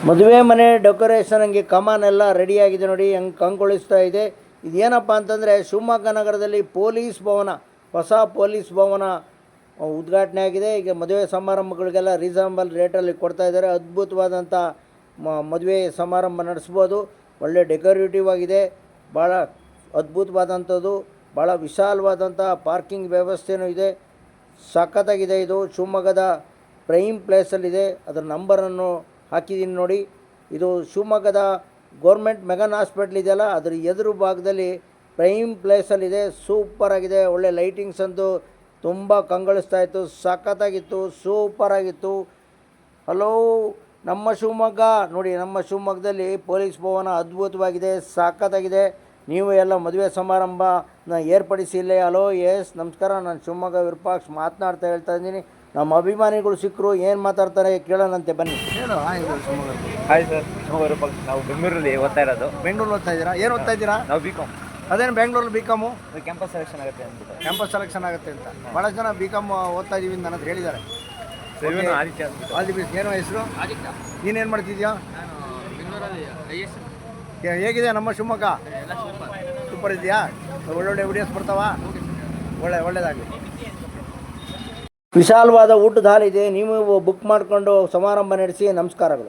ಮದುವೆ ಮನೆ ಡೆಕೋರೇಷನ್ ಹಂಗೆ ಕಮಾನ್ ಎಲ್ಲ ರೆಡಿಯಾಗಿದೆ ನೋಡಿ, ಹಂಗೆ ಕಂಗೊಳಿಸ್ತಾ ಇದೆ. ಇದೇನಪ್ಪ ಅಂತಂದರೆ ಶಿವಮೊಗ್ಗ ನಗರದಲ್ಲಿ ಪೊಲೀಸ್ ಭವನ, ಹೊಸ ಪೊಲೀಸ್ ಭವನ ಉದ್ಘಾಟನೆ ಆಗಿದೆ. ಈಗ ಮದುವೆ ಸಮಾರಂಭಗಳಿಗೆಲ್ಲ ರೀಸನಬಲ್ ರೇಟಲ್ಲಿ ಕೊಡ್ತಾ ಇದ್ದಾರೆ. ಅದ್ಭುತವಾದಂಥ ಮದುವೆ ಸಮಾರಂಭ ನಡೆಸ್ಬೋದು. ಒಳ್ಳೆ ಡೆಕೋರೇಟಿವ್ ಆಗಿದೆ, ಭಾಳ ಅದ್ಭುತವಾದಂಥದ್ದು, ಭಾಳ ವಿಶಾಲವಾದಂಥ ಪಾರ್ಕಿಂಗ್ ವ್ಯವಸ್ಥೆಯೂ ಇದೆ. ಸಖತ್ತಾಗಿದೆ. ಇದು ಶಿವಮೊಗ್ಗದ ಪ್ರೈಮ್ ಪ್ಲೇಸಲ್ಲಿದೆ. ಅದರ ನಂಬರನ್ನು ಹಾಕಿದ್ದೀನಿ ನೋಡಿ. ಇದು ಶಿವಮೊಗ್ಗದ ಗೌರ್ಮೆಂಟ್ ಮೆಗನ್ ಹಾಸ್ಪಿಟ್ಲ್ ಇದೆಯಲ್ಲ, ಅದರ ಎದುರು ಭಾಗದಲ್ಲಿ ಪ್ರೈಮ್ ಪ್ಲೇಸಲ್ಲಿದೆ. ಸೂಪರಾಗಿದೆ. ಒಳ್ಳೆ ಲೈಟಿಂಗ್ಸ್ ಅಂತೂ ತುಂಬ ಕಂಗೊಳಿಸ್ತಾ ಇತ್ತು, ಸಖತ್ತಾಗಿತ್ತು, ಸೂಪರಾಗಿತ್ತು. ಹಲೋ ನಮ್ಮ ಶಿವಮೊಗ್ಗ ನೋಡಿ, ನಮ್ಮ ಶಿವಮೊಗ್ಗದಲ್ಲಿ ಪೊಲೀಸ್ ಭವನ ಅದ್ಭುತವಾಗಿದೆ, ಸಖತ್ತಾಗಿದೆ. ನೀವು ಎಲ್ಲ ಮದುವೆ ಸಮಾರಂಭನ ಏರ್ಪಡಿಸಿ ಇಲ್ಲೇ. ಹಲೋ ಎಸ್ ನಮಸ್ಕಾರ, ನಾನು ಶಿವಮೊಗ್ಗ ವಿರೂಪಾಕ್ಷ ಮಾತನಾಡ್ತಾ ಹೇಳ್ತಾ ಇದ್ದೀನಿ. ನಮ್ಮ ಅಭಿಮಾನಿಗಳು ಸಿಕ್ಕರು, ಏನು ಮಾತಾಡ್ತಾರೆ ಕೇಳೋಣಂತೆ, ಬನ್ನಿ. ಹೇಳು. Hi sir, Shivamogga Virupaksha. ನಾವು ಬೆಂಗಳೂರಲ್ಲಿ ಓದ್ತಾ ಇರೋದು. ಬೆಂಗಳೂರು ಓದ್ತಾ ಇದ್ದೀರಾ? ಏನು ಓದ್ತಾ ಇದ್ದೀರಾ? ನಾವು ಬಿ.ಕಾಮ್. ಅದೇನು ಬೆಂಗಳೂರಲ್ಲಿ ಬಿ.ಕಾಮು ಕ್ಯಾಂಪಸ್ ಸೆಲೆಕ್ಷನ್ ಆಗುತ್ತೆ ಅಂದ್ಬಿಟ್ಟು. ಕ್ಯಾಂಪಸ್ ಸೆಲೆಕ್ಷನ್ ಆಗುತ್ತೆ ಅಂತ ಭಾಳ ಜನ ಬಿ.ಕಾಮ್ ಓದ್ತಾ ಇದ್ದೀವಿ ಅಂತ ನನ್ನ ಹತ್ರ ಹೇಳಿದ್ದಾರೆ. ಆದಿತ್ಯ ಅಂದ್ಬಿಟ್ಟು. All the best. ಏನೋ ಹೆಸರು? ಆದಿತ್ಯ. ನೀನೇನು ಮಾಡ್ತಿದ್ಯಾ? ಬೆಂಗಳೂರಲ್ಲಿ ಹೇಗಿದೆ ನಮ್ಮ ಶಿವಮೊಗ್ಗ? ಸೂಪರ್ ಇದೆಯಾ? ಒಳ್ಳೊಳ್ಳೆ ವಿಡಿಯೋಸ್ ಬರ್ತಾವ? ಒಳ್ಳೆಯದಾಗಲಿ. ವಿಶಾಲವಾದ ಊಟದ ಹಾಲ್ ಇದೆ. ನೀವು ಬುಕ್ ಮಾಡಿಕೊಂಡು ಸಮಾರಂಭ ನಡೆಸಿ. ನಮಸ್ಕಾರಗಳು.